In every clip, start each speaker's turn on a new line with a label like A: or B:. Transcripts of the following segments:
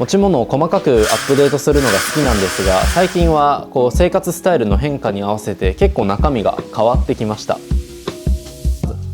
A: 持ち物を細かくアップデートするのが好きなんですが、最近は生活スタイルの変化に合わせて結構中身が変わってきました。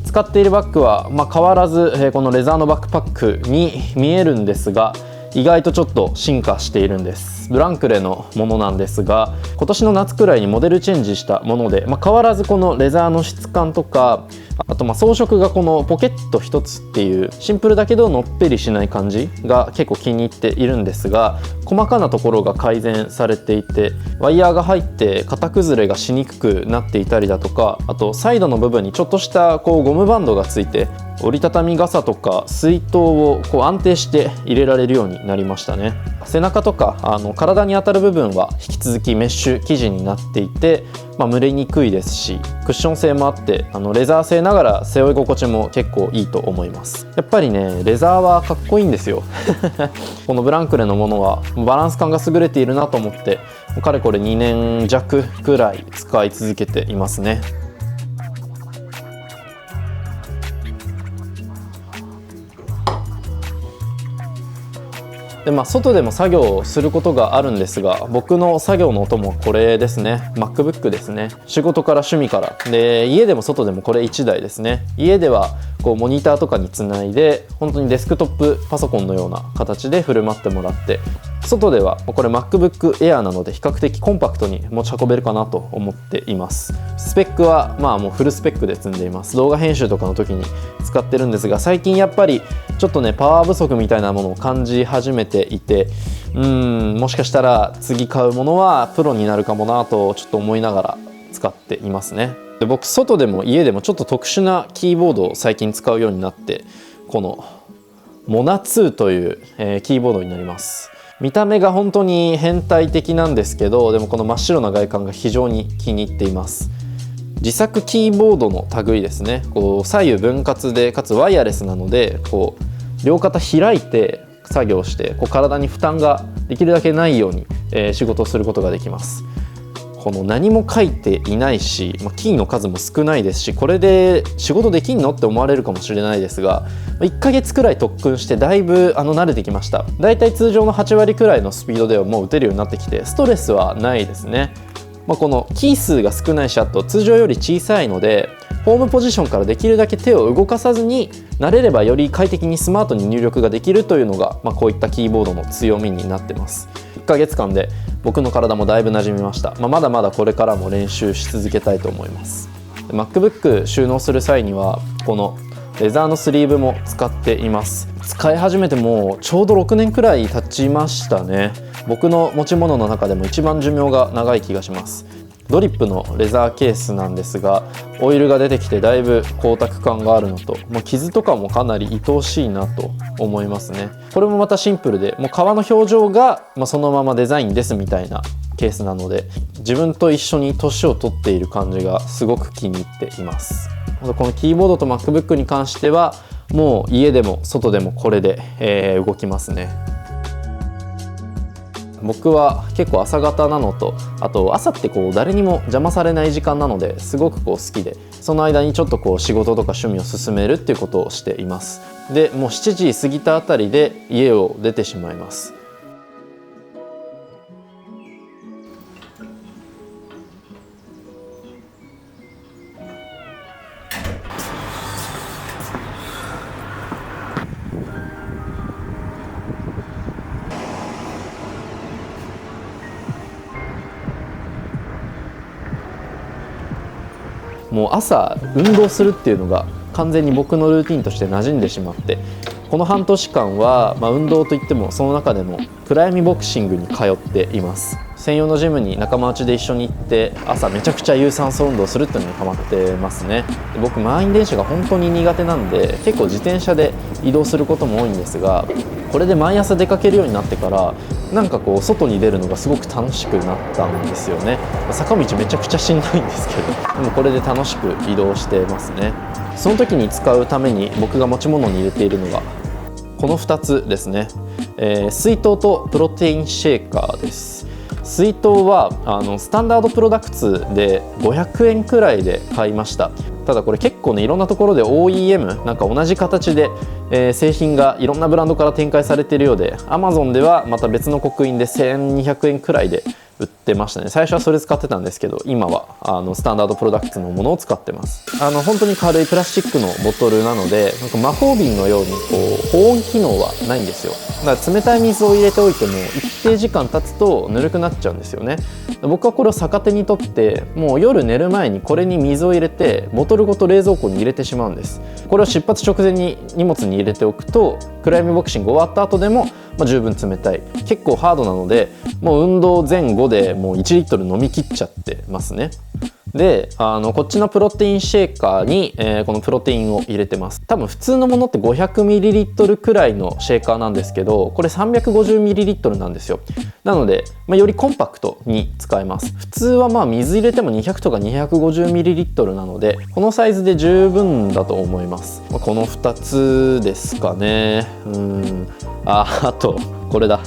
A: 使っているバッグは、変わらず、このレザーのバックパックに見えるんですが、意外とちょっと進化しているんです。ブランクレのものなんですが、今年の夏くらいにモデルチェンジしたもので、変わらずこのレザーの質感とか、あと装飾がこのポケット一つっていうシンプルだけどのっぺりしない感じが結構気に入っているんですが、細かなところが改善されていて、ワイヤーが入って型崩れがしにくくなっていたりだとか、あとサイドの部分にちょっとしたゴムバンドがついて、折りたたみ傘とか水筒を安定して入れられるようになりましたね。背中とか体に当たる部分は引き続きメッシュ生地になっていて、蒸れにくいですし、クッション性もあってレザー製ながら背負い心地も結構いいと思います。やっぱりね、レザーはかっこいいんですよこのブランクレのものはバランス感が優れているなと思って、かれこれ2年弱くらい使い続けていますね。で外でも作業をすることがあるんですが、僕の作業の音もこれですね。 MacBook ですね。仕事から趣味からで、家でも外でもこれ1台ですね。家ではモニターとかにつないで、本当にデスクトップパソコンのような形で振る舞ってもらって、外ではこれ MacBook Air なので比較的コンパクトに持ち運べるかなと思っています。スペックはもうフルスペックで積んでいます。動画編集とかの時に使ってるんですが、最近やっぱりちょっとね、パワー不足みたいなものを感じ始めていて、もしかしたら次買うものはプロになるかもなとちょっと思いながら使っていますね。で僕外でも家でもちょっと特殊なキーボードを最近使うようになって、このモナ2という、キーボードになります。見た目が本当に変態的なんですけど、でもこの真っ白な外観が非常に気に入っています。自作キーボードの類ですね。左右分割でかつワイヤレスなので、両肩開いて作業して体に負担ができるだけないように、仕事をすることができます。この何も書いていないし、キーの数も少ないですし、これで仕事できんのって思われるかもしれないですが、1ヶ月くらい特訓してだいぶ慣れてきました。だいたい通常の8割くらいのスピードではもう打てるようになってきて、ストレスはないですね。このキー数が少ないし、あと通常より小さいので、ホームポジションからできるだけ手を動かさずに、慣れればより快適にスマートに入力ができるというのが、こういったキーボードの強みになってます。1ヶ月間で僕の体もだいぶ馴染みました。まだまだこれからも練習し続けたいと思います。MacBook 収納する際にはこのレザーのスリーブも使っています。使い始めてもうちょうど6年くらい経ちましたね。僕の持ち物の中でも一番寿命が長い気がします。ドリップのレザーケースなんですが、オイルが出てきてだいぶ光沢感があるのと、傷とかもかなり愛おしいなと思いますね。これもまたシンプルで、もう革の表情がそのままデザインですみたいなケースなので、自分と一緒に年を取っている感じがすごく気に入っています。このキーボードと MacBook に関してはもう家でも外でもこれで、動きますね。僕は結構朝方なのと、あと朝って誰にも邪魔されない時間なのですごく好きで、その間にちょっと仕事とか趣味を進めるっていうことをしています。でもう7時過ぎたあたりで家を出てしまいます。もう朝運動するっていうのが完全に僕のルーティンとして馴染んでしまって、この半年間は、運動といってもその中でも暗闇ボクシングに通っています。専用のジムに仲間内で一緒に行って朝めちゃくちゃ有酸素運動するっていうのにハマってますね。で僕満員電車が本当に苦手なんで、結構自転車で移動することも多いんですが、これで毎朝出かけるようになってからなんか外に出るのがすごく楽しくなったんですよね。坂道めちゃくちゃしんどいんですけど、でもこれで楽しく移動してますね。その時に使うために僕が持ち物に入れているのがこの2つですね。水筒とプロテインシェーカーです。水筒はスタンダードプロダクツで500円くらいで買いました。ただこれ結構ねいろんなところで OEM なんか同じ形で、製品がいろんなブランドから展開されているようで Amazon ではまた別の刻印で1200円くらいで売ってましたね。最初はそれ使ってたんですけど、今はスタンダードプロダクツのものを使ってます。本当に軽いプラスチックのボトルなので、なんか魔法瓶のようにこう保温機能はないんですよ。だから冷たい水を入れておいても一定時間経つとぬるくなっちゃうんですよね。僕はこれを逆手にとってもう夜寝る前にこれに水を入れてボトルごと冷蔵庫に入れてしまうんです。これを出発直前に荷物に入れておくと暗闇ボクシング終わった後でも十分冷たい。結構ハードなのでもう運動前後でもう1リットル飲み切っちゃってますね。でこっちのプロテインシェーカーに、このプロテインを入れてます。多分普通のものって 500ml くらいのシェーカーなんですけど、これ 350ml なんですよ。なので、よりコンパクトに使えます。普通は水入れても200とか 250ml なのでこのサイズで十分だと思います。この2つですかね。あとこれだ。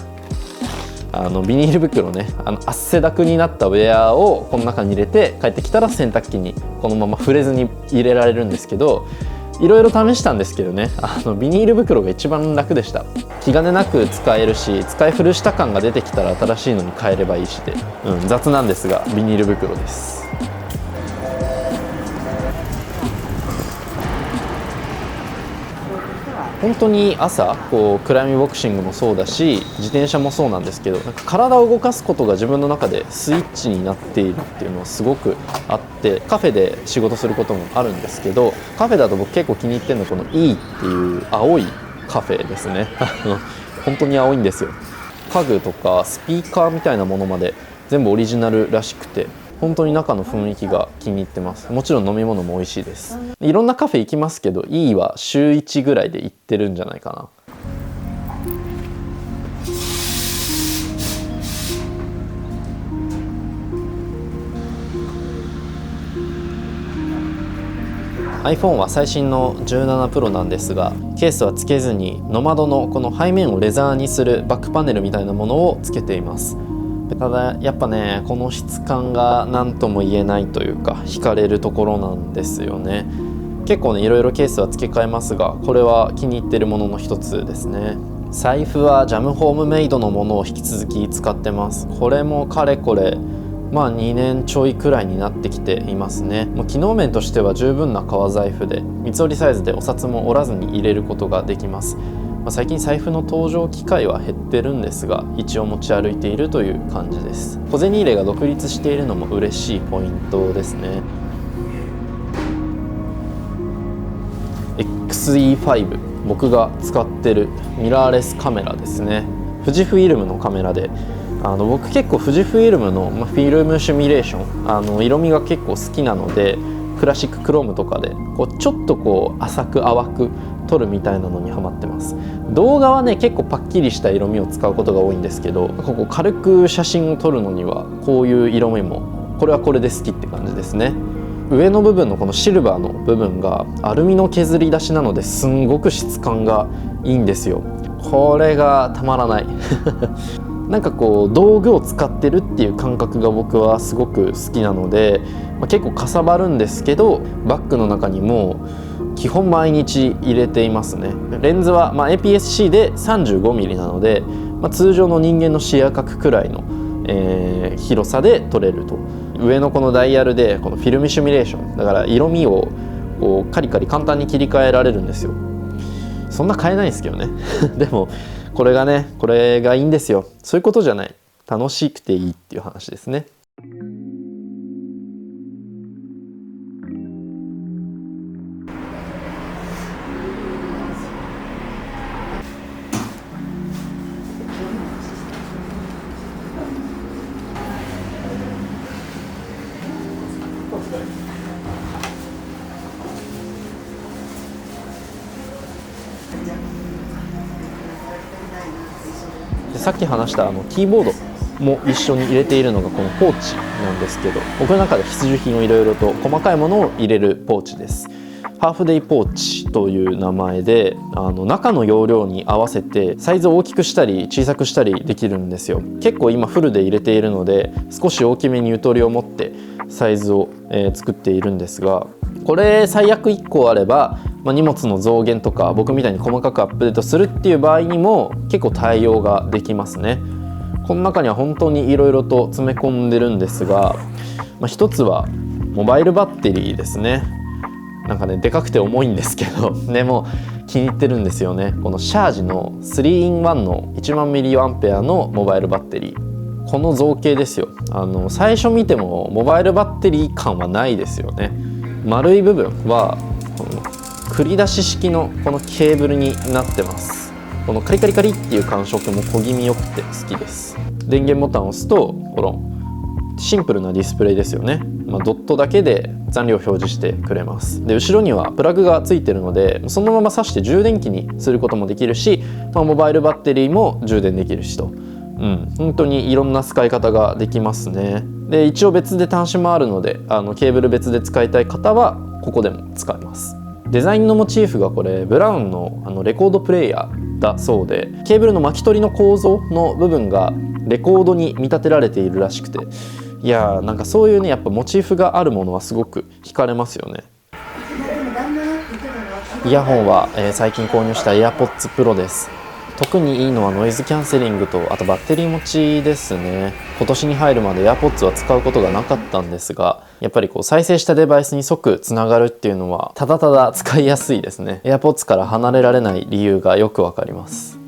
A: ビニール袋ね、汗だくになったウェアをこの中に入れて帰ってきたら洗濯機にこのまま触れずに入れられるんですけど、いろいろ試したんですけどね、ビニール袋が一番楽でした。気兼ねなく使えるし、使い古した感が出てきたら新しいのに変えればいいしで、雑なんですがビニール袋です。本当に朝こう暗闇ボクシングもそうだし自転車もそうなんですけど、なんか体を動かすことが自分の中でスイッチになっているっていうのはすごくあって、カフェで仕事することもあるんですけど、カフェだと僕結構気に入ってるのはこの E っていう青いカフェですね本当に青いんですよ。家具とかスピーカーみたいなものまで全部オリジナルらしくて、本当に中の雰囲気が気に入ってます。もちろん飲み物も美味しいです。いろんなカフェ行きますけど E は週1ぐらいで行ってるんじゃないかな。iPhone は最新の17 Pro なんですが、ケースはつけずにノマドのこの背面をレザーにするバックパネルみたいなものをつけています。ただやっぱね、この質感が何とも言えないというか惹かれるところなんですよね。結構ねいろいろケースは付け替えますが、これは気に入ってるものの一つですね。財布はジャムホームメイドのものを引き続き使ってます。これもかれこれ2年ちょいくらいになってきていますね。もう機能面としては十分な革財布で、三つ折りサイズでお札も折らずに入れることができます。最近財布の登場機会は減ってるんですが、一応持ち歩いているという感じです。小銭入れが独立しているのも嬉しいポイントですね。 XE5、 僕が使ってるミラーレスカメラですね。富士フイルムのカメラで、僕結構富士フイルムの、フィルムシミュレーション色味が結構好きなので、クラシッククロームとかでちょっと浅く淡く撮るみたいなのにハマってます。動画はね結構パッキリした色味を使うことが多いんですけど、軽く写真を撮るのにはこういう色味もこれはこれで好きって感じですね。上の部分のこのシルバーの部分がアルミの削り出しなのですんごく質感がいいんですよ。これがたまらないなんか道具を使ってるっていう感覚が僕はすごく好きなので、結構かさばるんですけどバッグの中にも基本毎日入れていますね。レンズはAPS-C で 35mm なので、通常の人間の視野角くらいの、広さで撮れると。上のこのダイヤルでこのフィルムシミュレーションだから色味をカリカリ簡単に切り替えられるんですよ。そんな変えないんですけどねでもこれがいいんですよ。そういうことじゃない、楽しくていいっていう話ですね。でさっき話したキーボードも一緒に入れているのがこのポーチなんですけど、僕の中で必需品をいろいろと細かいものを入れるポーチです。ハーフデイポーチという名前で、中の容量に合わせてサイズを大きくしたり小さくしたりできるんですよ。結構今フルで入れているので少し大きめにゆとりを持ってサイズを、作っているんですが、これ最悪1個あれば、荷物の増減とか僕みたいに細かくアップデートするっていう場合にも結構対応ができますね。この中には本当にいろいろと詰め込んでるんですが、一つはモバイルバッテリーですね。なんかね、でかくて重いんですけどでも気に入ってるんですよね。このシャージの 3in1 の1万ミリアンペアのモバイルバッテリー、この造形ですよ。最初見てもモバイルバッテリー感はないですよね。丸い部分はこの繰り出し式のこのケーブルになってます。このカリカリカリっていう感触も小気味よくて好きです。電源ボタンを押すとこのシンプルなディスプレイですよね。ドットだけで残量を表示してくれます。で後ろにはプラグがついてるのでそのまま挿して充電器にすることもできるし、モバイルバッテリーも充電できるしと、本当にいろんな使い方ができますね。で一応別で端子もあるのでケーブル別で使いたい方はここでも使えます。デザインのモチーフがこれブラウンのレコードプレーヤーだそうで、ケーブルの巻き取りの構造の部分がレコードに見立てられているらしくて、いやーなんかそういうねやっぱモチーフがあるものはすごく惹かれますよね。イヤホンは、最近購入した AirPods Pro です。特にいいのはノイズキャンセリングとあとバッテリー持ちですね。今年に入るまで AirPods は使うことがなかったんですが、やっぱり再生したデバイスに即つながるっていうのはただただ使いやすいですね。 AirPods から離れられない理由がよくわかります。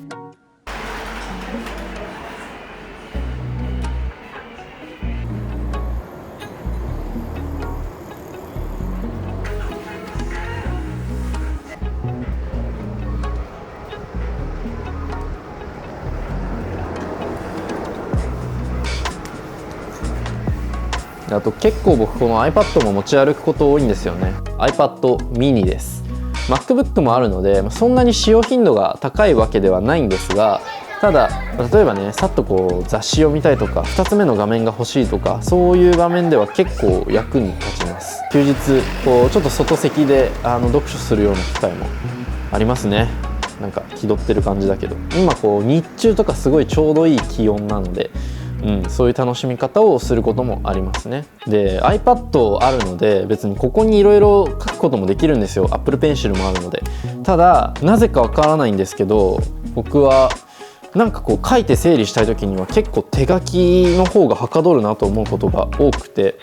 A: あと結構僕この iPad も持ち歩くこと多いんですよね。 iPad mini です。 MacBook もあるのでそんなに使用頻度が高いわけではないんですが、ただ例えばねさっと雑誌を見たいとか2つ目の画面が欲しいとかそういう場面では結構役に立ちます。休日ちょっと外席で読書するような機会もありますね。なんか気取ってる感じだけど今日中とかすごいちょうどいい気温なので、そういう楽しみ方をすることもありますね。で iPad あるので別にここにいろいろ書くこともできるんですよ。 Apple Pencil もあるので。ただなぜかわからないんですけど、僕はなんか書いて整理したい時には結構手書きの方がはかどるなと思うことが多くて、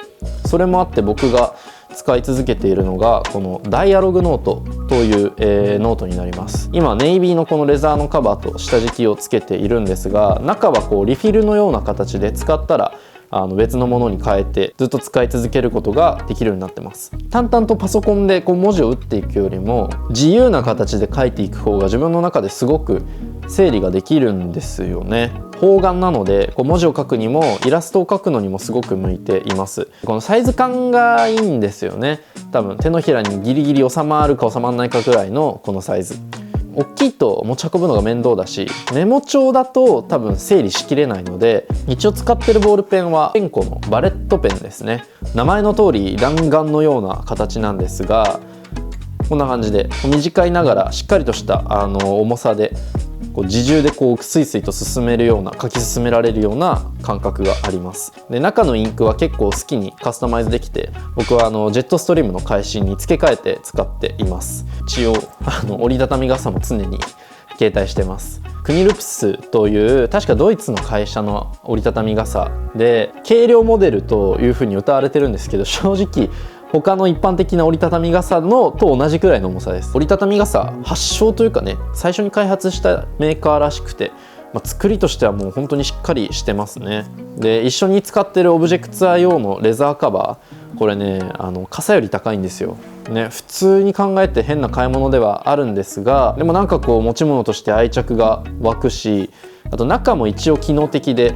A: それもあって僕が使い続けているのがこのダイアログノートという、ノートになります。今ネイビーのこのレザーのカバーと下敷きをつけているんですが、中はリフィルのような形で使ったら別のものに変えてずっと使い続けることができるようになってます。淡々とパソコンで文字を打っていくよりも自由な形で書いていく方が自分の中ですごく整理ができるんですよね。方眼なので文字を書くにもイラストを描くのにもすごく向いています。このサイズ感がいいんですよね。多分手のひらにギリギリ収まるか収まらないかぐらいのこのサイズ。大きいと持ち運ぶのが面倒だし、メモ帳だと多分整理しきれないので、一応使ってるボールペンはペンコのバレットペンですね。名前の通り弾丸のような形なんですが、こんな感じで短いながらしっかりとした重さで自重でスイスイと進めるような、書き進められるような感覚があります。で中のインクは結構好きにカスタマイズできて、僕はジェットストリームの返しに付け替えて使っています。一応折りたたみ傘も常に携帯してます。クニルプスという確かドイツの会社の折りたたみ傘で軽量モデルというふうに謳われてるんですけど、正直他の一般的な折りたたみ傘のと同じくらいの重さです。折りたたみ傘発祥というかね、最初に開発したメーカーらしくて、作りとしてはもう本当にしっかりしてますね。で一緒に使ってるオブジェクツアー用のレザーカバー、これね傘より高いんですよね。普通に考えて変な買い物ではあるんですが、でもなんか持ち物として愛着が湧くし、あと中も一応機能的で、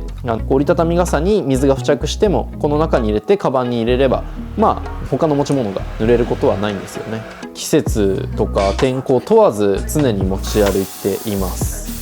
A: 折りたたみ傘に水が付着してもこの中に入れてカバンに入れれば他の持ち物が濡れることはないんですよね。季節とか天候問わず常に持ち歩いています。